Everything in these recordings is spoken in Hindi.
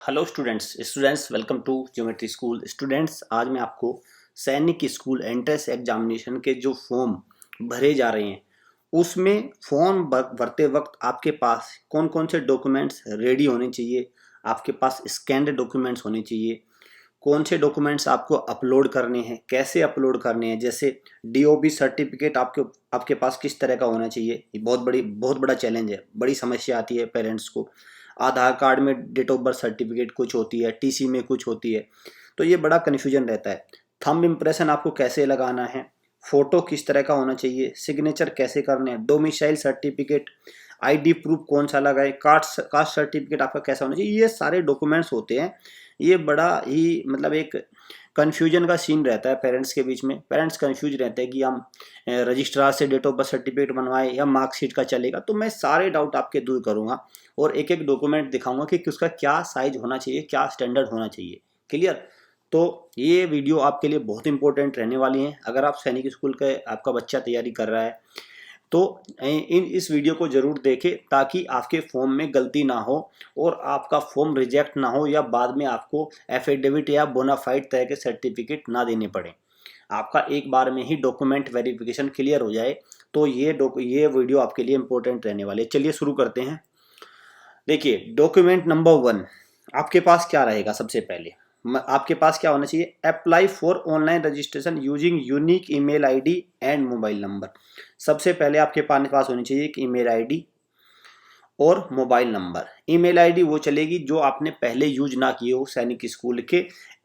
Hello students welcome to geometry school. Students, आज मैं आपको सैनिक स्कूल एंट्रेंस एग्जामिनेशन के जो फॉर्म भरे जा रहे हैं उसमें फॉर्म भरते वक्त आपके पास कौन कौन से डॉक्यूमेंट्स रेडी होने चाहिए, आपके पास स्कैन्ड डॉक्यूमेंट्स होने चाहिए, कौन से डॉक्यूमेंट्स आपको अपलोड करने हैं, कैसे अपलोड करने हैं। जैसे डीओबी सर्टिफिकेट आपके पास किस तरह का होना चाहिए। ये बहुत बड़ा चैलेंज है, बड़ी समस्या आती है पेरेंट्स को। आधार कार्ड में डेट ऑफ बर्थ सर्टिफिकेट कुछ होती है, टीसी में कुछ होती है, तो ये बड़ा कन्फ्यूजन रहता है। थंब इम्प्रेशन आपको कैसे लगाना है, फोटो किस तरह का होना चाहिए, सिग्नेचर कैसे करने हैं, डोमिसाइल सर्टिफिकेट, आईडी प्रूफ कौन सा लगाए, कास्ट सर्टिफिकेट आपका कैसा होना चाहिए, ये सारे डॉक्यूमेंट्स होते हैं। ये बड़ा ही मतलब एक कन्फ्यूजन का सीन रहता है पेरेंट्स के बीच में। पेरेंट्स कन्फ्यूज रहते हैं कि हम रजिस्ट्रार से डेट ऑफ बर्थ सर्टिफिकेट बनवाएं या मार्कशीट का चलेगा। तो मैं सारे डाउट आपके दूर करूंगा और एक एक डॉक्यूमेंट दिखाऊंगा कि उसका क्या साइज होना चाहिए, क्या स्टैंडर्ड होना चाहिए। क्लियर? तो ये वीडियो आपके लिए बहुत इंपॉर्टेंट रहने वाली है। अगर आप सैनिक स्कूल के आपका बच्चा तैयारी कर रहा है तो इस वीडियो को जरूर देखें ताकि आपके फॉर्म में गलती ना हो और आपका फॉर्म रिजेक्ट ना हो या बाद में आपको एफिडेविट या बोनाफाइड तरह के सर्टिफिकेट ना देने पड़े। आपका एक बार में ही डॉक्यूमेंट वेरिफिकेशन क्लियर हो जाए। तो ये वीडियो आपके लिए इंपॉर्टेंट रहने वाली है। चलिए शुरू करते हैं। देखिए, डॉक्यूमेंट नंबर 1 आपके पास क्या रहेगा। सबसे पहले आपके पास क्या होना चाहिए, apply for online registration using unique email ID and mobile number. सबसे पहले आपके पास होनी चाहिए एक ईमेल आईडी और मोबाइल नंबर। ईमेल आईडी वो चलेगी जो आपने पहले यूज ना किए हो सैनिक स्कूल के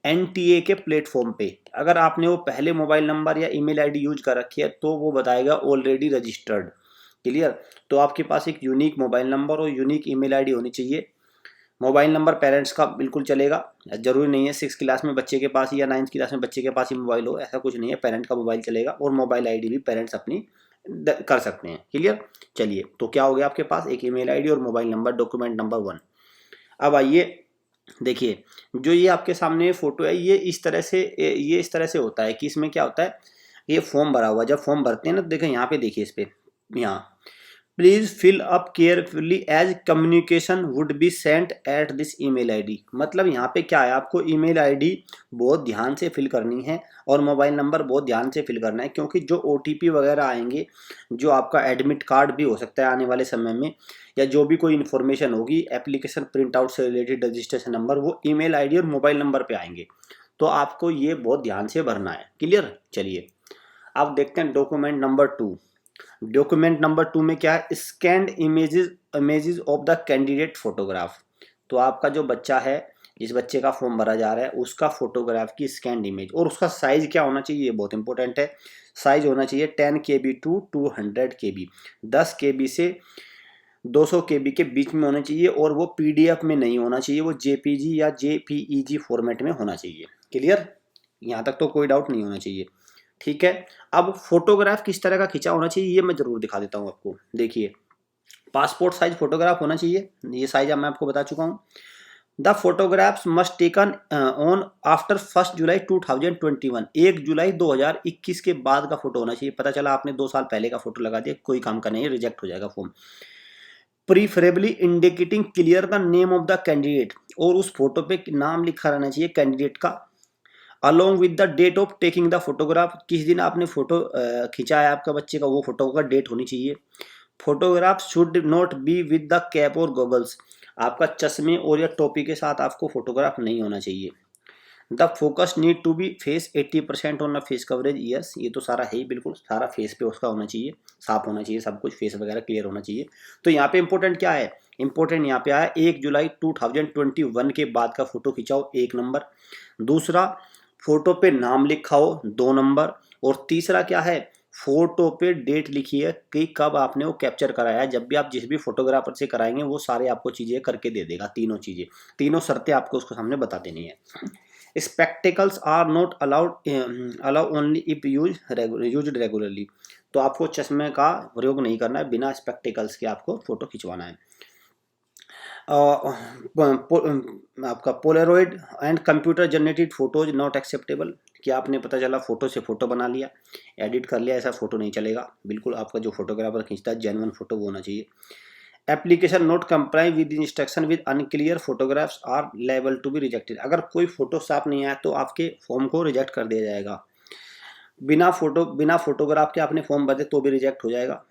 एनटीए के प्लेटफॉर्म पे। अगर आपने वो पहले मोबाइल नंबर या ईमेल आईडी यूज कर रखी है तो वो बताएगा ऑलरेडी रजिस्टर्ड। क्लियर? तो आपके पास एक यूनिक मोबाइल नंबर और यूनिक ईमेल आईडी होनी चाहिए। मोबाइल नंबर पेरेंट्स का बिल्कुल चलेगा, जरूरी नहीं है 6 क्लास में बच्चे के पास ही या 9th क्लास में बच्चे के पास ही मोबाइल हो, ऐसा कुछ नहीं है। पेरेंट का मोबाइल चलेगा और मोबाइल आईडी भी पेरेंट्स अपनी कर सकते हैं। क्लियर? चलिए, तो क्या हो गया, आपके पास एक ईमेल आईडी और मोबाइल नंबर, डॉक्यूमेंट नंबर 1। अब आइए देखिए, जो ये आपके सामने फोटो है ये इस तरह से होता है कि इसमें क्या होता है, ये फॉर्म भरा हुआ। जब फॉर्म भरते हैं ना, देखें यहाँ पे, देखिए इस पे, यहाँ please fill up carefully as communication would be sent at this email ID. मतलब यहाँ पे क्या है, आपको ईमेल आईडी बहुत ध्यान से फिल करनी है और मोबाइल नंबर बहुत ध्यान से फिल करना है, क्योंकि जो ओटीपी वगैरह आएंगे, जो आपका एडमिट कार्ड भी हो सकता है आने वाले समय में, या जो भी कोई इन्फॉर्मेशन होगी एप्लीकेशन प्रिंट आउट से रिलेटेड रजिस्ट्रेशन नंबर, वो ईमेल आईडी और मोबाइल नंबर पे आएंगे। तो आपको ये बहुत ध्यान से भरना है। क्लियर? चलिए अब देखते हैं डॉक्यूमेंट नंबर 2। डॉक्यूमेंट नंबर 2 में क्या है, scanned images of the candidate photograph. तो आपका जो बच्चा है, जिस बच्चे का फॉर्म भरा जा रहा है, उसका फोटोग्राफ की स्कैन्ड इमेज, और उसका साइज क्या होना चाहिए, ये बहुत इंपॉर्टेंट है। साइज होना चाहिए 10 KB टू 200 KB, 10 KB से 200 KB के बीच में होना चाहिए, और वो PDF में नहीं होना चाहिए, वो JPG या JPEG फॉर्मेट में होना चाहिए। क्लियर? यहाँ तक तो कोई डाउट नहीं होना चाहिए। ठीक है, अब फोटोग्राफ किस तरह का खींचा होना चाहिए ये मैं जरूर दिखा देता हूँ आपको। देखिए, पासपोर्ट साइज फोटोग्राफ होना चाहिए, ये साइज मैं आपको बता चुका हूँ। The photographs must taken on after 1 जुलाई 2021, 1 जुलाई 2021 के बाद का फोटो होना चाहिए। पता चला आपने 2 साल पहले का फोटो लगा दिया, कोई काम का नहीं है, रिजेक्ट हो जाएगा form. Preferably indicating clear the name of the candidate, और उस फोटो पे नाम लिखा रहना चाहिए कैंडिडेट का, along with the date of taking the photograph. किस दिन आपने फोटो खींचा है आपका बच्चे का, वो फोटो का डेट होनी चाहिए। Photograph should not be with the cap और गॉगल्स, आपका चश्मे और या टोपी के साथ आपको फोटोग्राफ नहीं होना चाहिए। The focus need to be face 80% on the face coverage. Yes, ये तो सारा है ही, बिल्कुल सारा फेस पे उसका होना चाहिए, साफ होना चाहिए सब कुछ, फेस वगैरह क्लियर होना चाहिए। तो यहाँ पे इंपॉर्टेंट क्या है, इंपॉर्टेंट यहाँ पे आया 1 जुलाई 2021 के बाद का फोटो खिंचाओ, 1 नंबर। दूसरा, फोटो पे नाम लिखा हो, 2 नंबर। और तीसरा क्या है, फोटो पे डेट लिखी है कि कब आपने वो कैप्चर कराया है। जब भी आप जिस भी फोटोग्राफर से कराएंगे वो सारे आपको चीजें करके दे देगा, तीनों चीजें, तीनों शर्तें आपको उसको सामने बता देनी है। Spectacles are not allow only if used regularly. तो आपको चश्मे का प्रयोग नहीं करना है, बिना स्पेक्टिकल्स के आपको फोटो खिंचवाना है। आपका Polaroid and computer generated photos not acceptable. कि आपने पता चला फोटो से फोटो बना लिया, एडिट कर लिया, ऐसा फोटो नहीं चलेगा। बिल्कुल आपका जो फोटोग्राफर खींचता है जेन्युइन फोटो वो होना चाहिए। Application not comply with instruction with unclear photographs are liable to be rejected. अगर कोई फोटो साफ नहीं आया तो आपके फॉर्म को रिजेक्ट कर दिया जाएगा। बिना फोटोग्राफ के आपने फॉर्म भरे तो भी रिजेक्ट हो जाएगा।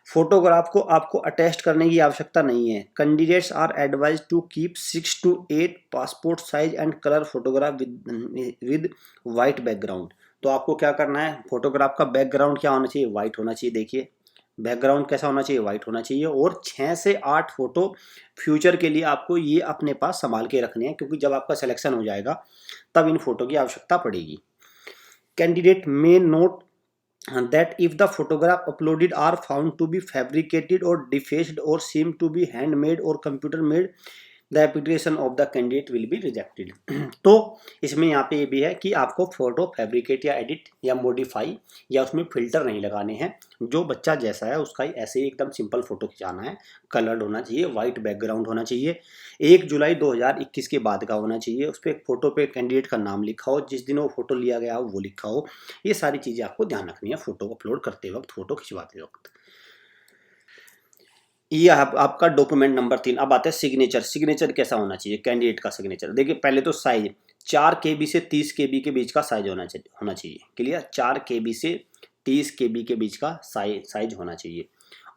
फोटोग्राफ को आपको अटेस्ट करने की आवश्यकता नहीं है। Candidates are advise to keep 6 to 8 passport size and colour photograph with white background. तो आपको क्या करना है, फोटोग्राफ का बैकग्राउंड क्या होना चाहिए, वाइट होना चाहिए। देखिए बैकग्राउंड कैसा होना चाहिए, वाइट होना चाहिए। और 6 से 8 फोटो फ्यूचर के लिए आपको ये अपने पास संभाल के रखने हैं, क्योंकि जब आपका सिलेक्शन हो जाएगा तब इन फोटो की आवश्यकता पड़ेगी। Candidate may note that if the photograph uploaded are found to be fabricated or defaced or seem to be handmade or computer made, the application of the candidate will be rejected। तो इसमें यहाँ पे ये भी है कि आपको फोटो फैब्रिकेट या एडिट या मॉडिफाई या उसमें फिल्टर नहीं लगाने हैं। जो बच्चा जैसा है उसका ही ऐसे ही एकदम सिंपल फोटो खिंचाना है। कलर्ड होना चाहिए, वाइट बैकग्राउंड होना चाहिए, 1 जुलाई 2021 के बाद का होना चाहिए। उस पर फोटो पे कैंडिडेट का नाम लिखा हो, जिस दिन वो फोटो लिया गया हो वो लिखा हो। ये सारी चीज़ें आपको ध्यान रखनी है फोटो अपलोड करते वक्त, फोटो खिंचवाते वक्त। ये आपका डॉक्यूमेंट नंबर 3। अब आते हैं सिग्नेचर। सिग्नेचर कैसा होना चाहिए, कैंडिडेट का सिग्नेचर। देखिए पहले तो साइज 4 KB से 30 KB के बीच का साइज होना चाहिए। क्लियर, 4 KB से 30 KB के बीच का साइज होना चाहिए।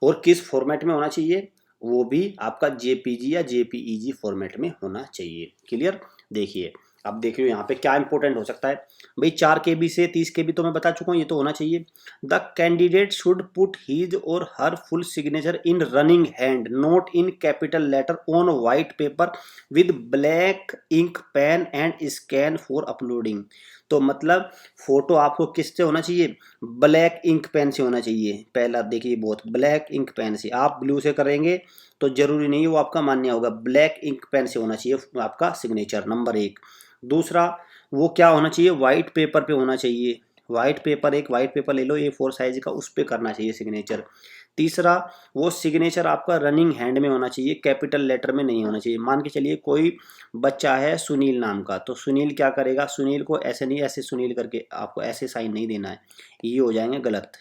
और किस फॉर्मेट में होना चाहिए, वो भी आपका JPG या JPEG फॉर्मेट में होना चाहिए। क्लियर, देखिए अब देख लो यहाँ पे क्या इंपॉर्टेंट हो सकता है भाई। 4 KB से 30 KB तो मैं बता चुका हूँ, ये तो होना चाहिए। The candidate should put his or her full signature in running hand, not in capital letter on white paper with black ink pen and scan for uploading. तो मतलब फोटो आपको किससे होना चाहिए, ब्लैक इंक पेन से होना चाहिए। पहला देखिए बहुत, ब्लैक इंक पेन से। आप ब्लू से करेंगे तो जरूरी नहीं वो आपका मान्य होगा, ब्लैक इंक पेन से होना चाहिए आपका सिग्नेचर, नंबर 1। दूसरा वो क्या होना चाहिए, वाइट पेपर पे होना चाहिए। वाइट पेपर, एक वाइट पेपर ले लो A4 साइज का, उस पे करना चाहिए सिग्नेचर। तीसरा वो सिग्नेचर आपका रनिंग हैंड में होना चाहिए, कैपिटल लेटर में नहीं होना चाहिए। मान के चलिए कोई बच्चा है सुनील नाम का, तो सुनील क्या करेगा, सुनील को ऐसे नहीं, ऐसे सुनील करके आपको ऐसे साइन नहीं देना है, ये हो जाएंगे गलत,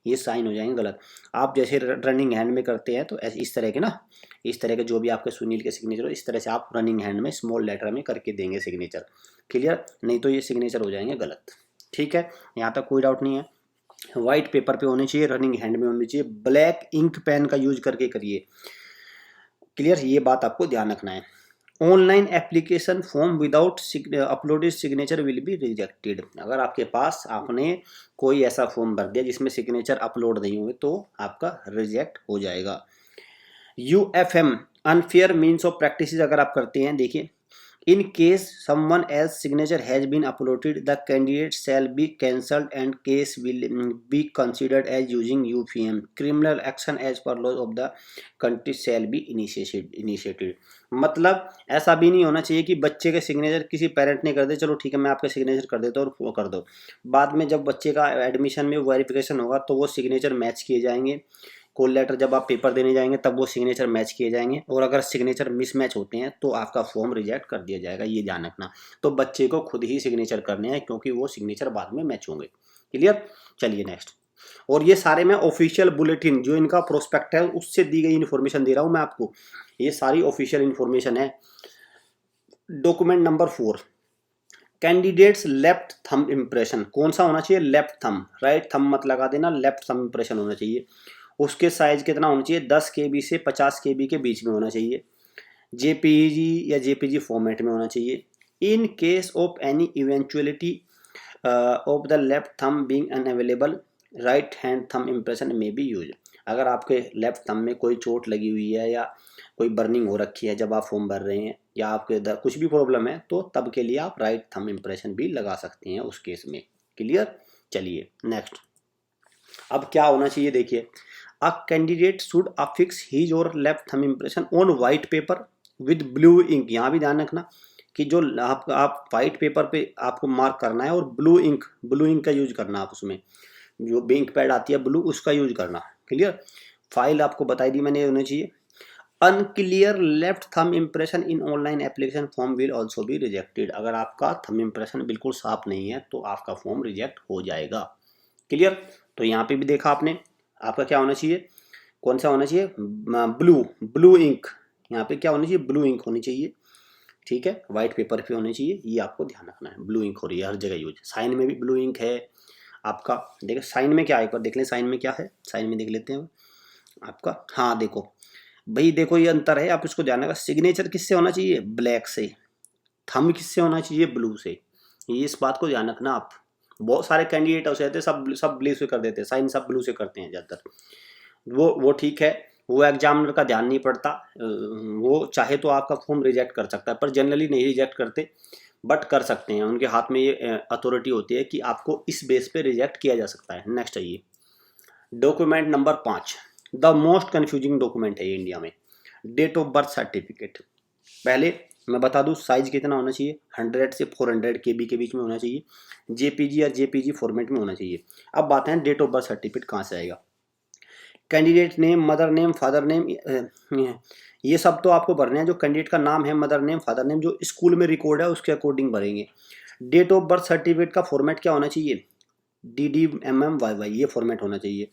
ये साइन हो जाएंगे गलत। आप जैसे रनिंग हैंड में करते हैं तो ऐसे इस तरह के ना, इस तरह के जो भी आपके सुनील के सिग्नेचर हो, इस तरह से आप रनिंग हैंड में स्मॉल लेटर में करके देंगे सिग्नेचर। क्लियर, नहीं तो ये सिग्नेचर हो जाएंगे गलत। ठीक है, यहाँ तक कोई डाउट नहीं है। व्हाइट पेपर पे होने चाहिए, रनिंग हैंड में होनी चाहिए, ब्लैक इंक पेन का यूज करके करिए। क्लियर, ये बात आपको ध्यान रखना है। Online application form without uploaded signature will be rejected. अगर आपके पास आपने कोई ऐसा फॉर्म भर दिया जिसमें सिग्नेचर अपलोड नहीं हुए तो आपका रिजेक्ट हो जाएगा। UFM unfair means of practice अगर आप करते हैं, देखिए in case someone else signature has been uploaded, the candidate shall be cancelled and case will be considered as using UFM. Criminal action as per laws of the country shall be initiated। मतलब ऐसा भी नहीं होना चाहिए कि बच्चे के सिग्नेचर किसी पेरेंट ने कर दे, चलो ठीक है मैं आपके सिग्नेचर कर देता हूँ और वो कर दो। बाद में जब बच्चे का एडमिशन में वेरिफिकेशन होगा तो वो सिग्नेचर मैच किए जाएंगे। कॉल लेटर जब आप पेपर देने जाएंगे तब वो सिग्नेचर मैच किए जाएंगे, और अगर सिग्नेचर मिसमैच होते हैं तो आपका फॉर्म रिजेक्ट कर दिया जाएगा, ये ध्यान रखना। तो बच्चे को खुद ही सिग्नेचर करने हैं क्योंकि वो सिग्नेचर बाद में मैच होंगे। क्लियर, चलिए नेक्स्ट। और ये सारे मैं ऑफिशियल बुलेटिन जो इनका प्रोस्पेक्ट है उससे दी गई इन्फॉर्मेशन दे रहा हूँ मैं आपको, ये सारी ऑफिशियल इन्फॉर्मेशन है। Document number 4, candidates left thumb impression कौन सा होना चाहिए, लेफ्ट थंब। राइट थंब मत लगा देना, लेफ्ट थंब इम्प्रेशन होना चाहिए। उसके साइज कितना होना चाहिए, 10 KB से 50 KB के बीच में होना चाहिए। JPEG या JPG फॉर्मेट में होना चाहिए। In case of any eventuality of the left thumb being unavailable, right hand thumb impression में बी यूज। अगर आपके लेफ्ट थंब में कोई चोट लगी हुई है या कोई बर्निंग हो रखी है जब आप फॉर्म भर रहे हैं, या आपके कुछ भी प्रॉब्लम है, तो तब के लिए आप राइट थंब इम्प्रेशन भी लगा सकते हैं उस केस में। क्लियर, चलिए नेक्स्ट। अब क्या होना चाहिए, देखिए A candidate should affix his or left thumb impression on white paper with blue ink। यहाँ भी ध्यान रखना कि जो आप वाइट पेपर पे आपको मार्क करना है, और ब्लू इंक का यूज करना, आप उसमें जो इंक पैड आती है ब्लू उसका यूज करना। क्लियर, फाइल आपको बताई दी मैंने होनी चाहिए। Unclear left thumb impression in online application form will also be rejected. अगर आपका थंब इम्प्रेशन बिल्कुल साफ नहीं है तो आपका फॉर्म रिजेक्ट हो जाएगा। क्लियर, तो यहाँ पे भी देखा आपने, आपका क्या होना चाहिए, कौन सा होना चाहिए, ब्लू, ब्लू इंक, यहाँ पे क्या होनी चाहिए, ब्लू इंक होनी चाहिए, ठीक है, व्हाइट पेपर पे होनी चाहिए, ये आपको ध्यान रखना है। ब्लू इंक हो रही है हर जगह यूज, साइन में भी ब्लू इंक है आपका। देखो साइन में क्या है, एक बार देख लें साइन में क्या है, साइन में देख लेते हैं आपका। हाँ देखो भाई, देखो ये अंतर है, आप इसको ध्यान रखना। सिग्नेचर किससे होना चाहिए, ब्लैक से, थंब किससे होना चाहिए, ब्लू से, ये इस बात को ध्यान रखना आप। बहुत सारे कैंडिडेट ऐसे रहते हैं सब ब्लू से कर देते हैं, साइन सब ब्लू से करते हैं ज़्यादातर। वो ठीक है, वो एग्जामिनर का ध्यान नहीं पड़ता, वो चाहे तो आपका फॉर्म रिजेक्ट कर सकता है, पर जनरली नहीं रिजेक्ट करते, बट कर सकते हैं, उनके हाथ में ये अथॉरिटी होती है कि आपको इस बेस पे रिजेक्ट किया जा सकता है। नेक्स्ट आइए, document number 5, the most confusing document है ये इंडिया में, डेट ऑफ बर्थ सर्टिफिकेट। पहले मैं बता दूं साइज कितना होना चाहिए, 100 से 400 KB के बीच में होना चाहिए, JPG या JPG फॉर्मेट में होना चाहिए। अब बात है डेट ऑफ बर्थ सर्टिफिकेट कहाँ से आएगा, candidate name, mother name, father name, ये सब तो आपको भरने हैं, जो कैंडिडेट का नाम है, मदर नेम, फादर नेम, जो स्कूल में रिकॉर्ड है उसके अकॉर्डिंग भरेंगे। डेट ऑफ बर्थ सर्टिफिकेट का फॉर्मेट क्या होना चाहिए, DDMMYY, ये फॉर्मेट होना चाहिए।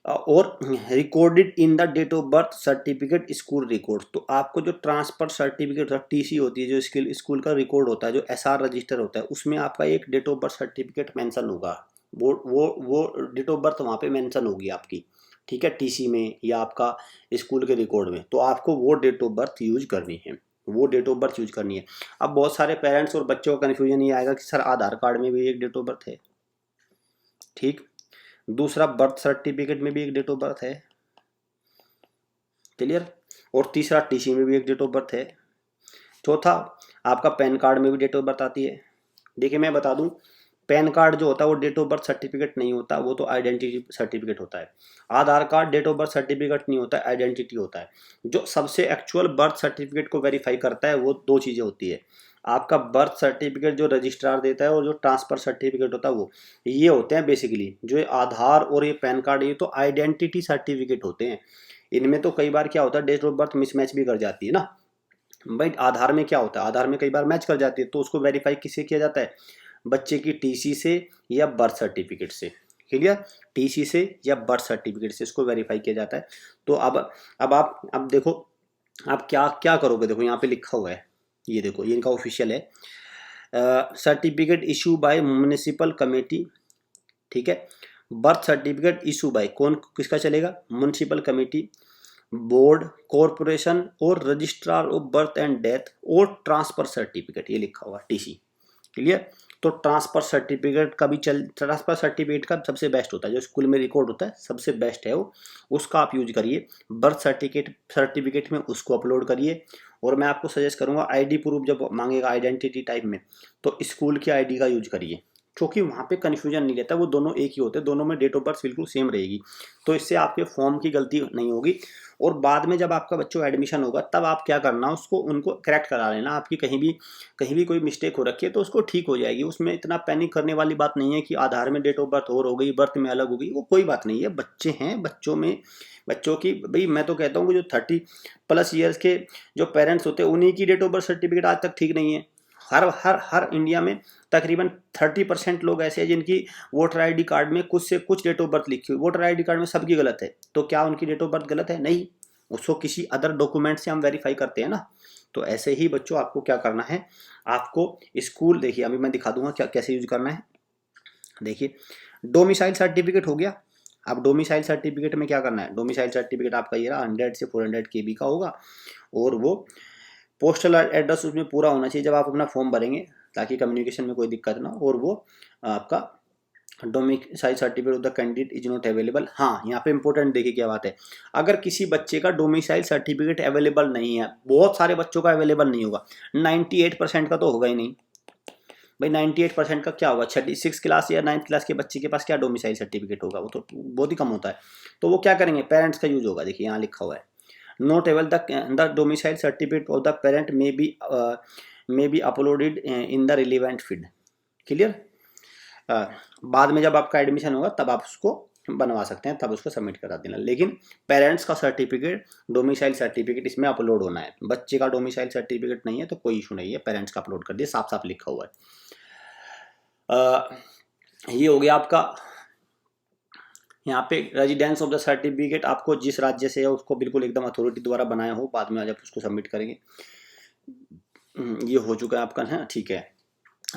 और recorded in the date of birth certificate school record, तो आपको जो ट्रांसफर सर्टिफिकेट TC होती है, जो स्कूल का रिकॉर्ड होता है, जो SR रजिस्टर होता है, उसमें आपका एक date of birth certificate mention होगा, वो डेट ऑफ बर्थ वहाँ पे मेंशन होगी आपकी, ठीक है, TC में या आपका स्कूल के रिकॉर्ड में, तो आपको वो डेट ऑफ बर्थ यूज करनी है, वो डेट ऑफ बर्थ यूज करनी है। अब बहुत सारे पेरेंट्स और बच्चों का कन्फ्यूजन ये आएगा कि सर आधार कार्ड में भी एक डेट ऑफ बर्थ है, ठीक, दूसरा बर्थ सर्टिफिकेट में भी एक डेट ऑफ बर्थ है, क्लियर, और तीसरा TC में भी एक डेट ऑफ बर्थ है, चौथा आपका पैन कार्ड में भी डेट ऑफ बर्थ आती है। देखिए मैं बता दूं, पैन कार्ड जो होता है वो डेट ऑफ बर्थ सर्टिफिकेट नहीं होता, वो तो आइडेंटिटी सर्टिफिकेट होता है। Aadhaar card date of birth certificate नहीं होता है, आइडेंटिटी होता है। जो सबसे एक्चुअल बर्थ सर्टिफिकेट को वेरीफाई करता है वो दो चीज़ें होती है, आपका बर्थ सर्टिफिकेट जो रजिस्ट्रार देता है और जो ट्रांसफर सर्टिफिकेट होता है वो, ये होते हैं बेसिकली, जो ये आधार और ये पैन कार्ड, ये तो आइडेंटिटी सर्टिफिकेट होते हैं। इनमें तो कई बार क्या होता है, डेट ऑफ बर्थ मिसमैच भी कर जाती है ना भाई। आधार में क्या होता है, आधार में कई बार मैच कर जाती है, तो उसको वेरीफाई किससे किया जाता है, बच्चे की TC से या बर्थ सर्टिफिकेट से, क्लियर, TC से या बर्थ सर्टिफिकेट से इसको वेरीफाई किया जाता है। तो अब देखो आप क्या क्या करोगे, देखो यहाँ पे लिखा हुआ है, ये देखो ये इनका ऑफिशियल है, certificate issue bye municipal committee, ठीक है, बर्थ सर्टिफिकेट इशू बाय कौन, किसका चलेगा, म्युनिसिपल कमेटी, बोर्ड, कॉरपोरेशन और registrar of birth and death और ट्रांसफर सर्टिफिकेट, ये लिखा हुआ TC, क्लियर। तो ट्रांसफर सर्टिफिकेट का भी ट्रांसफर सर्टिफिकेट का सबसे बेस्ट होता है, जो स्कूल में रिकॉर्ड होता है सबसे बेस्ट है वो, उसका आप यूज करिए। बर्थ सर्टिफिकेट में उसको अपलोड करिए। और मैं आपको सजेस्ट करूंगा ID प्रूफ जब मांगेगा आइडेंटिटी टाइप में, तो स्कूल की ID का यूज करिए, क्योंकि वहाँ पे कन्फ्यूजन नहीं रहता, वो दोनों एक ही होते हैं, दोनों में डेट ऑफ बर्थ बिल्कुल सेम रहेगी, तो इससे आपके फॉर्म की गलती नहीं होगी। और बाद में जब आपका बच्चों एडमिशन होगा तब आप क्या करना, उसको उनको करेक्ट करा लेना, आपकी कहीं भी कोई मिस्टेक हो रखी है तो उसको ठीक हो जाएगी, उसमें इतना पैनिक करने वाली बात नहीं है कि आधार में डेट ऑफ बर्थ और हो गई, बर्थ में अलग हो गई, वो कोई बात नहीं है, बच्चे हैं, बच्चों की भाई, मैं तो कहता हूँ कि जो 30+ ईयर्स के जो पेरेंट्स होते हैं उन्हीं की डेट ऑफ बर्थ सर्टिफिकेट आज तक ठीक नहीं है। हर इंडिया में तकरीबन 30% लोग ऐसे हैं जिनकी वोटर ID कार्ड में कुछ से कुछ डेट ऑफ बर्थ लिखी हुई, वोटर ID कार्ड में सबकी गलत है, तो क्या उनकी डेट ऑफ बर्थ गलत है, नहीं, उसको किसी अदर डॉक्यूमेंट से हम वेरीफाई करते हैं ना। तो ऐसे ही बच्चों आपको क्या करना है, आपको स्कूल, देखिए अभी मैं दिखा दूंगा क्या कैसे यूज करना है। देखिए डोमिसाइल सर्टिफिकेट हो गया। अब डोमिसाइल सर्टिफिकेट में क्या करना है, डोमिसाइल सर्टिफिकेट आपका ये रहा, 100 से 400 KB का होगा, और वो पोस्टल एड्रेस उसमें पूरा होना चाहिए जब आप अपना फॉर्म भरेंगे, ताकि कम्युनिकेशन में कोई दिक्कत ना हो। और वो आपका domicile certificate of the candidate is not available. हाँ यहाँ पे इंपॉर्टेंट देखिए क्या बात है, अगर किसी बच्चे का डोमिसाइल सर्टिफिकेट अवेलेबल नहीं है, बहुत सारे बच्चों का अवेलेबल नहीं होगा, 98% का तो होगा ही नहीं भाई, 98% का क्या होगा, 6th क्लास या 9th क्लास के बच्चे के पास क्या डोमिसाइल सर्टिफिकेट होगा, वो तो बहुत ही कम होता है। तो वो क्या करेंगे, पेरेंट्स का यूज होगा, देखिए यहाँ लिखा हुआ है, not able the domicile certificate of the parent may be uploaded in the relevant field, clear. बाद में जब आपका एडमिशन होगा तब आप उसको बनवा सकते हैं, तब उसको सबमिट करा देना, लेकिन पेरेंट्स का सर्टिफिकेट, डोमिसाइल सर्टिफिकेट इसमें अपलोड होना है। बच्चे का डोमिसाइल सर्टिफिकेट नहीं है तो कोई इशू नहीं है, पेरेंट्स का अपलोड कर दिए, साफ साफ लिखा हुआ है। ये हो गया आपका यहाँ पे रेजिडेंस ऑफ द सर्टिफिकेट आपको जिस राज्य से है उसको बिल्कुल एकदम अथॉरिटी द्वारा बनाया हो, बाद में आज आप उसको सबमिट करेंगे। ये हो चुका है आपका, है ठीक है।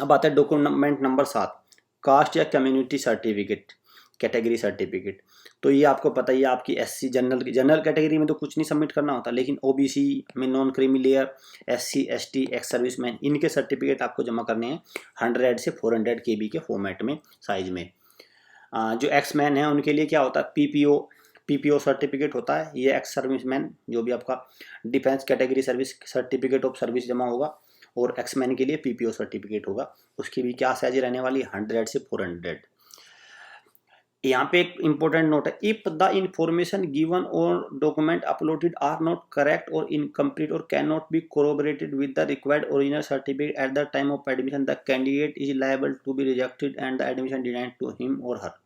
अब आता है डॉक्यूमेंट नंबर 7, कास्ट या कम्युनिटी सर्टिफिकेट, कैटेगरी सर्टिफिकेट। तो ये आपको पता ही है, आपकी एससी जनरल कैटेगरी में तो कुछ नहीं सबमिट करना होता, लेकिन ओबीसी में, non creamy layer, SC ST, ex serviceman, इनके सर्टिफिकेट आपको जमा करने हैं 100 से 400 KB के फॉर्मेट में, साइज में। जो एक्स मैन है उनके लिए क्या होता है, पीपीओ सर्टिफिकेट होता है। ये एक्स सर्विसमैन जो भी आपका defence category service certificate of service जमा होगा, और एक्स मैन के लिए पीपीओ सर्टिफिकेट होगा। उसकी भी क्या साइज रहने वाली है, 100 से 400। यहाँ पे एक इंपॉर्टेंट नोट है, if the information given or document uploaded are not correct or incomplete or can not be corroborated with the required original certificate at the time of admission, the candidate is liable to be rejected and the admission denied to him or her.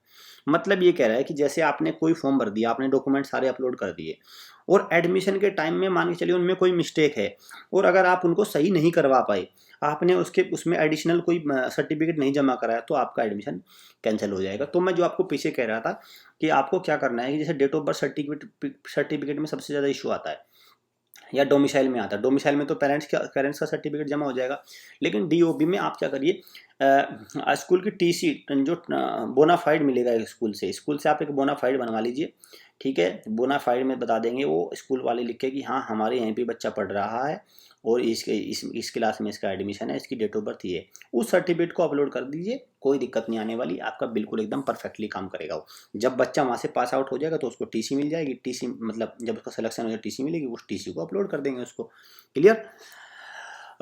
मतलब ये कह रहा है कि जैसे आपने कोई फॉर्म भर दिया, आपने डॉक्यूमेंट सारे अपलोड कर दिए, और एडमिशन के टाइम में मान के चलिए उनमें कोई मिस्टेक है, और अगर आप उनको सही नहीं करवा पाए, आपने उसमें एडिशनल कोई सर्टिफिकेट नहीं जमा कराया, तो आपका एडमिशन कैंसिल हो जाएगा। तो मैं जो आपको पीछे कह रहा था कि आपको क्या करना है कि जैसे डेट ऑफ बर्थ सर्टिफिकेट में सबसे ज़्यादा इशू आता है, या डोमिसाइल में आता है। डोमिसाइल में तो पेरेंट्स का सर्टिफिकेट जमा हो जाएगा, लेकिन डीओबी में आप क्या करिए, स्कूल की टीसी जो बोनाफाइड मिलेगा स्कूल से आप एक बोनाफाइड बनवा लीजिए, ठीक है। बोनाफाइड में बता देंगे वो स्कूल वाले लिख के कि हाँ हमारे यहीं पे बच्चा पढ़ रहा है और इस क्लास में इसका एडमिशन है, इसकी डेट ऑफ बर्थ ये, उस सर्टिफिकेट को अपलोड कर दीजिए, कोई दिक्कत नहीं आने वाली, आपका बिल्कुल एकदम परफेक्टली काम करेगा वो। जब बच्चा वहाँ से पास आउट हो जाएगा तो उसको टीसी मिल जाएगी, टीसी मतलब जब उसका सिलेक्शन हो जाए टीसी मिलेगी, उस टीसी को अपलोड कर देंगे उसको। क्लियर।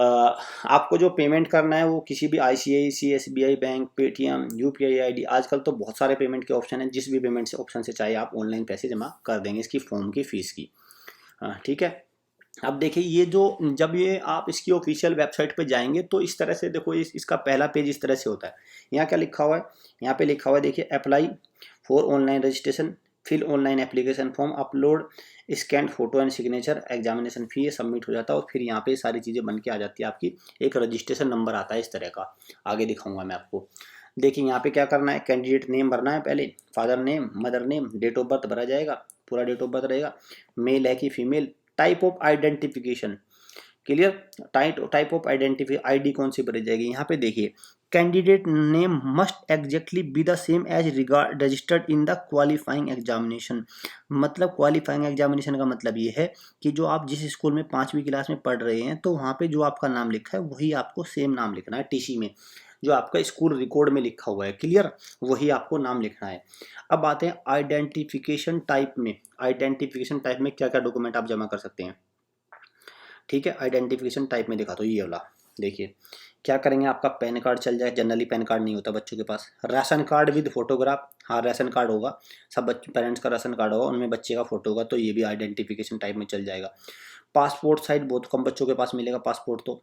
आपको जो पेमेंट करना है वो किसी भी ICICI, SBI bank, Paytm, UPI ID, आजकल तो बहुत सारे पेमेंट के ऑप्शन हैं, जिस भी पेमेंट से ऑप्शन से चाहे आप ऑनलाइन पैसे जमा कर देंगे इसकी फॉर्म की फीस की, ठीक है। अब देखिए ये जो जब ये आप इसकी ऑफिशियल वेबसाइट पे जाएंगे तो इस तरह से देखो, इसका पहला पेज इस तरह से होता है। यहाँ क्या लिखा हुआ है, यहाँ पे लिखा हुआ है देखिए, apply for online registration, fill online application form, upload scan photo and signature, examination fee, ये सबमिट हो जाता है, और फिर यहाँ पे सारी चीज़ें बन के आ जाती है आपकी। एक रजिस्ट्रेशन नंबर आता है इस तरह का, आगे दिखाऊंगा मैं आपको। देखिए यहाँ पे क्या करना है, कैंडिडेट नेम भरना है पहले, father name, mother name, date of birth भरा जाएगा, पूरा डेट ऑफ बर्थ रहेगा, मेल है कि female, type of identification. Clear. Type of ID कौन सी भरी जाएगी, यहाँ पे देखिए, candidate name must exactly be the same as regard registered in the qualifying examination. मतलब क्वालिफाइंग एग्जामिनेशन का मतलब ये है कि जो आप जिस स्कूल में 5वीं क्लास में पढ़ रहे हैं, तो वहाँ पे जो आपका नाम लिखा है वही आपको सेम नाम लिखना है, टीसी में जो आपका स्कूल रिकॉर्ड में लिखा हुआ है, क्लियर, वही आपको नाम लिखना है। अब आते हैं आइडेंटिफिकेशन टाइप में। आइडेंटिफिकेशन टाइप में क्या क्या डॉक्यूमेंट आप जमा कर सकते हैं, ठीक है। आइडेंटिफिकेशन टाइप में दिखा तो ये वाला देखिए, क्या करेंगे, आपका पैन कार्ड चल जाए, जनरली पैन कार्ड नहीं होता बच्चों के पास, राशन कार्ड विद फोटोग्राफ, हाँ राशन कार्ड होगा, सब बच्चे पेरेंट्स का राशन कार्ड होगा, उनमें बच्चे का फोटो होगा, तो ये भी आइडेंटिफिकेशन टाइप में चल जाएगा। पासपोर्ट साइज बहुत कम बच्चों के पास मिलेगा पासपोर्ट, तो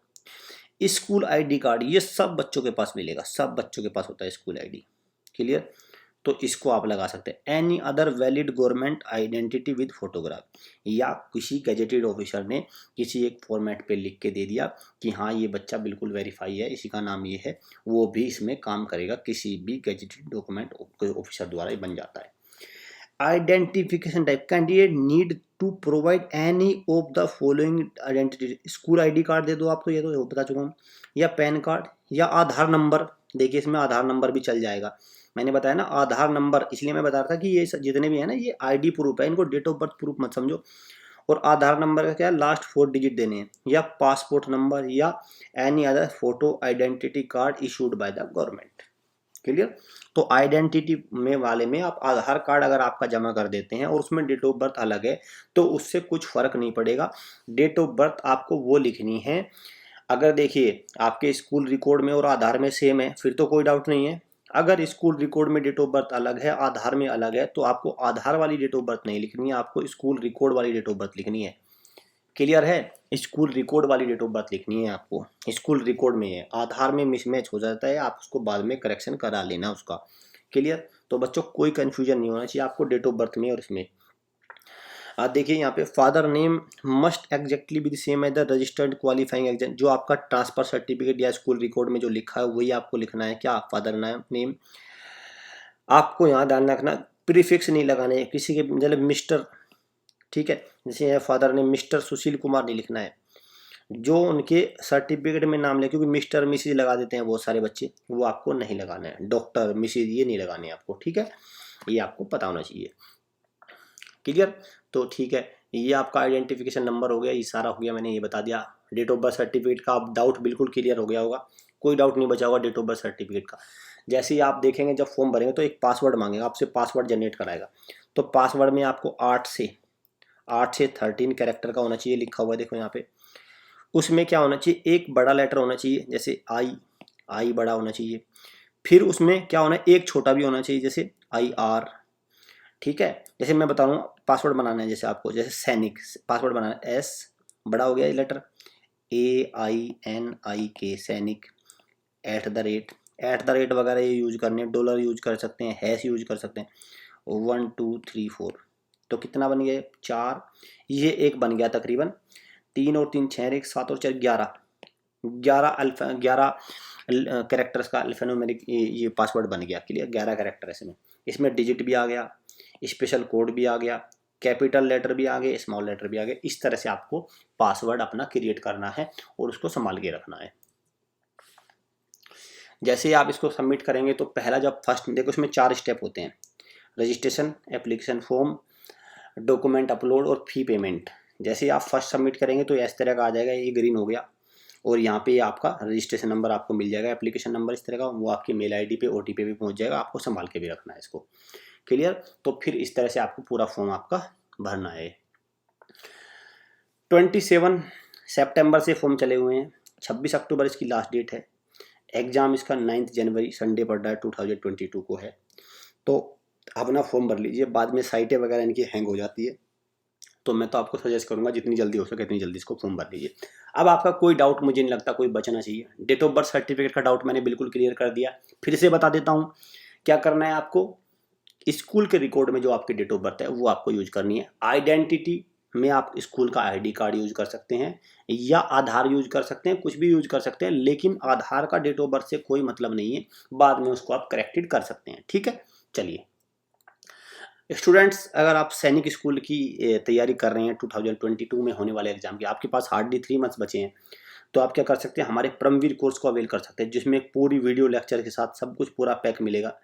स्कूल ID कार्ड, ये सब बच्चों के पास मिलेगा, सब बच्चों के पास होता है स्कूल ID, क्लियर। तो इसको आप लगा सकते हैं। Any other valid government identity with photograph, या किसी गैजेटेड ऑफिसर ने किसी एक फॉर्मेट पे लिख के दे दिया कि हाँ ये बच्चा बिल्कुल वेरीफाई है, इसी का नाम ये है, वो भी इसमें काम करेगा, किसी भी गैजेटेड डॉक्यूमेंट ऑफिसर द्वारा ही बन जाता है। Identification type, candidate need to provide any of the following identity, school ID card दे दो आप, तो ये तो बता चुका हूँ, या पैन कार्ड, या आधार नंबर। देखिए इसमें आधार नंबर भी चल जाएगा, मैंने बताया ना आधार नंबर, इसलिए मैं बता रहा था कि ये जितने भी है ना ये ID प्रूफ है, इनको डेट ऑफ बर्थ प्रूफ मत समझो। और आधार नंबर का क्या है, लास्ट 4 डिजिट देने हैं, या पासपोर्ट नंबर, या any other photo identity card issued by the government, clear. तो आइडेंटिटी में वाले में आप आधार कार्ड अगर आपका जमा कर देते हैं और उसमें डेट ऑफ बर्थ अलग है, तो उससे कुछ फर्क नहीं पड़ेगा, डेट ऑफ बर्थ आपको वो लिखनी है। अगर देखिए आपके स्कूल रिकॉर्ड में और आधार में सेम है फिर तो कोई डाउट नहीं है, अगर स्कूल रिकॉर्ड में डेट ऑफ बर्थ अलग है, आधार में अलग है, तो आपको आधार वाली डेट ऑफ बर्थ नहीं लिखनी है, आपको स्कूल रिकॉर्ड वाली डेट ऑफ बर्थ लिखनी है, क्लियर है। स्कूल रिकॉर्ड वाली डेट ऑफ बर्थ लिखनी है आपको, स्कूल रिकॉर्ड में है, आधार में मिसमैच हो जाता है, आप उसको बाद में करेक्शन करा लेना उसका, क्लियर। तो बच्चों कोई कंफ्यूजन नहीं होना चाहिए आपको डेट ऑफ बर्थ में और इसमें। देखिए यहाँ पे father name must exactly be the same as the registered qualifying exam, जो आपका ट्रांसफर सर्टिफिकेट या स्कूल रिकॉर्ड में जो लिखा है वही आपको लिखना है, क्या, फादर नेम। आपको यहाँ ध्यान रखना, प्रीफिक्स नहीं लगाने, किसी के मतलब मिस्टर, ठीक है, जैसे फादर ने मिस्टर सुशील कुमार नहीं लिखना है, जो उनके सर्टिफिकेट में नाम ले, क्योंकि मिस्टर मिसिज लगा देते हैं बहुत सारे बच्चे, वो आपको नहीं लगाना है, डॉक्टर मिसिज ये नहीं लगाने आपको, ठीक है, ये आपको पता होना चाहिए। क्लियर? तो ठीक है, ये आपका आइडेंटिफिकेशन नंबर हो गया, ये सारा हो गया, मैंने ये बता दिया। डेट ऑफ बर्थ सर्टिफिकेट का आप डाउट बिल्कुल क्लियर हो गया होगा, कोई डाउट नहीं बचा होगा डेट ऑफ बर्थ सर्टिफिकेट का। जैसे ही आप देखेंगे जब फॉर्म भरेंगे तो एक पासवर्ड मांगेगा आपसे, पासवर्ड जनरेट कराएगा, तो पासवर्ड में आपको 8 से 13 कैरेक्टर का होना चाहिए, लिखा हुआ है देखो यहाँ पे। उसमें क्या होना चाहिए, एक बड़ा लेटर होना चाहिए, जैसे आई बड़ा होना चाहिए, फिर उसमें क्या होना है, एक छोटा भी होना चाहिए, जैसे IR, ठीक है। जैसे मैं बता रहा हूँ पासवर्ड बनाना है, जैसे आपको, जैसे सैनिक पासवर्ड बनाना है, S बड़ा हो गया ये लेटर, AINIK सैनिक, @ वगैरह ये यूज करने हैं, डॉलर यूज कर सकते हैं, हैश यूज कर सकते हैं, 1 2 3 4, तो कितना बन गया 4, ये एक बन गया तकरीबन, 3 और 3 6, 1 7 और 4 11 कैरेक्टर्स का अल्फान्यूमेरिक ये पासवर्ड बन गया। क्लियर? 11 कैरेक्टर इसमें डिजिट भी आ गया, स्पेशल कोड भी आ गया, कैपिटल लेटर भी आ गए, स्मॉल लेटर भी आ गए। इस तरह से आपको पासवर्ड अपना क्रिएट करना है और उसको संभाल के रखना है। जैसे ही आप इसको सबमिट करेंगे तो पहला जब फर्स्ट देखो, इसमें 4 स्टेप होते हैं, registration, application form, document upload और फी पेमेंट। जैसे ही आप फर्स्ट सबमिट करेंगे तो इस तरह का आ जाएगा, ये ग्रीन हो गया, और यहाँ पे आपका रजिस्ट्रेशन नंबर आपको मिल जाएगा, एप्लीकेशन नंबर इस तरह का, वो आपकी मेल ID पे OTP भी पहुँच जाएगा, आपको संभाल के भी रखना है इसको। क्लियर? तो फिर इस तरह से आपको पूरा फॉर्म आपका भरना है। 27 सितंबर से फॉर्म चले हुए हैं, 26 अक्टूबर इसकी लास्ट डेट है। एग्ज़ाम इसका 9 जनवरी संडे पड़ रहा है, 2022 को है। तो अपना फॉर्म भर लीजिए, बाद में साइटें वगैरह इनकी हैंग हो जाती है, तो मैं तो आपको सजेस्ट करूंगा जितनी जल्दी हो सके इतनी जल्दी इसको फॉर्म भर लीजिए। अब आपका कोई डाउट मुझे नहीं लगता कोई बचना चाहिए। डेट ऑफ बर्थ सर्टिफिकेट का डाउट मैंने बिल्कुल क्लियर कर दिया, फिर से बता देता हूँ क्या करना है आपको। स्कूल के रिकॉर्ड में जो आपकी डेट ऑफ बर्थ है वो आपको यूज करनी है। आइडेंटिटी में आप स्कूल का ID कार्ड यूज कर सकते हैं या आधार यूज कर सकते हैं, कुछ भी यूज कर सकते हैं, लेकिन आधार का डेट ऑफ बर्थ से कोई मतलब नहीं है, बाद में उसको आप करेक्टेड कर सकते हैं। ठीक है, चलिए स्टूडेंट्स, अगर आप सैनिक स्कूल की तैयारी कर रहे हैं 2022 में होने वाले एग्जाम की, आपके पास हार्डली 3 मंथ्स बचे हैं, तो आप क्या कर सकते हैं, हमारे परमवीर कोर्स को अवेल कर सकते हैं, जिसमें पूरी वीडियो लेक्चर के साथ सब कुछ पूरा पैक मिलेगा।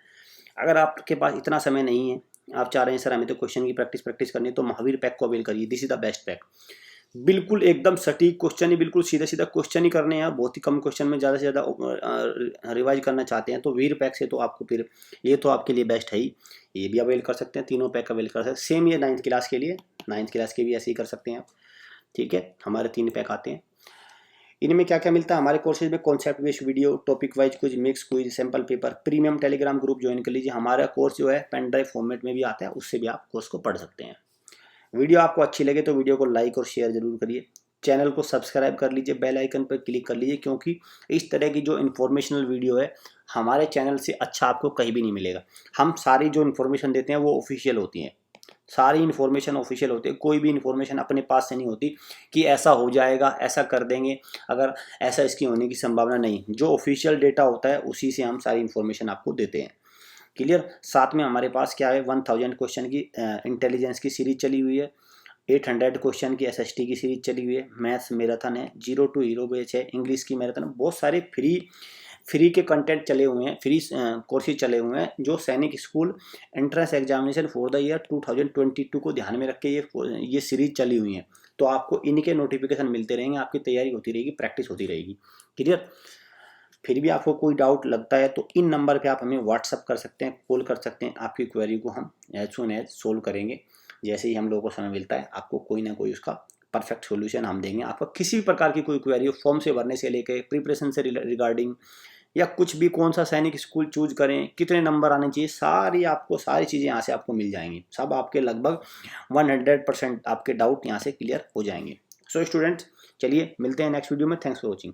अगर आपके पास इतना समय नहीं है, आप चाह रहे हैं सर हमें तो क्वेश्चन की प्रैक्टिस करनी है, तो महावीर पैक को अवेल करिए, this is the best pack. बिल्कुल एकदम सटीक क्वेश्चन ही, बिल्कुल सीधा सीधा क्वेश्चन ही करने हैं, बहुत ही कम क्वेश्चन में ज़्यादा से ज़्यादा रिवाइज करना चाहते हैं तो वीर पैक से तो आपको फिर ये तो आपके लिए बेस्ट है ही, ये भी अवेल कर सकते हैं, तीनों पैक अवेल कर सकते हैं। सेम ये 9th क्लास के लिए, 9th क्लास के भी ऐसे ही कर सकते हैं आप। ठीक है, हमारे 3 पैक आते हैं। इनमें क्या क्या मिलता है हमारे कोर्सेज में, concept based video, topic wise कुछ mix quiz, sample paper, premium Telegram group join कर लीजिए। हमारा कोर्स जो है पेन ड्राइव फॉर्मेट में भी आता है, उससे भी आप कोर्स को पढ़ सकते हैं। वीडियो आपको अच्छी लगे तो वीडियो को लाइक और शेयर जरूर करिए, चैनल को सब्सक्राइब कर लीजिए, बेल आइकन पर क्लिक कर लीजिए, क्योंकि इस तरह की जो इन्फॉर्मेशनल वीडियो है हमारे चैनल से अच्छा आपको कहीं भी नहीं मिलेगा। हम सारी जो इन्फॉर्मेशन देते हैं वो ऑफिशियल होती हैं, सारी इन्फॉर्मेशन ऑफिशियल होती है, कोई भी इन्फॉर्मेशन अपने पास से नहीं होती कि ऐसा हो जाएगा, ऐसा कर देंगे, अगर ऐसा इसकी होने की संभावना नहीं। जो ऑफिशियल डेटा होता है उसी से हम सारी इन्फॉर्मेशन आपको देते हैं। क्लियर? साथ में हमारे पास क्या है, 1000 क्वेश्चन की इंटेलिजेंस की सीरीज चली हुई है, 800 क्वेश्चन की SST की सीरीज चली हुई है, मैथ्स मैराथन है, 0 to हीरो बैच है, इंग्लिश की मैराथन, बहुत सारे फ्री के कंटेंट चले हुए हैं, फ्री कोर्सेज चले हुए हैं, जो सैनिक school entrance examination for the year 2022 को ध्यान में रख के ये सीरीज चली हुई है। तो आपको इनके नोटिफिकेशन मिलते रहेंगे, आपकी तैयारी होती रहेगी, प्रैक्टिस होती रहेगी। क्लियर? फिर भी आपको कोई डाउट लगता है तो इन नंबर पे आप हमें व्हाट्सअप कर सकते हैं, कॉल कर सकते हैं, आपकी क्वेरी को हम एज सून एज सोल्व करेंगे। जैसे ही हम लोगों को समय मिलता है आपको कोई ना कोई उसका परफेक्ट सॉल्यूशन हम देंगे। आपका किसी भी प्रकार की कोई क्वेरी हो, फॉर्म से भरने से लेके प्रिपरेशन से रिगार्डिंग, या कुछ भी, कौन सा सैनिक स्कूल चूज करें, कितने नंबर आने चाहिए, सारी चीज़ें यहाँ से आपको मिल जाएंगी। सब आपके लगभग 100% आपके डाउट यहाँ से क्लियर हो जाएंगे। सो स्टूडेंट्स, चलिए मिलते हैं नेक्स्ट वीडियो में। Thanks for watching.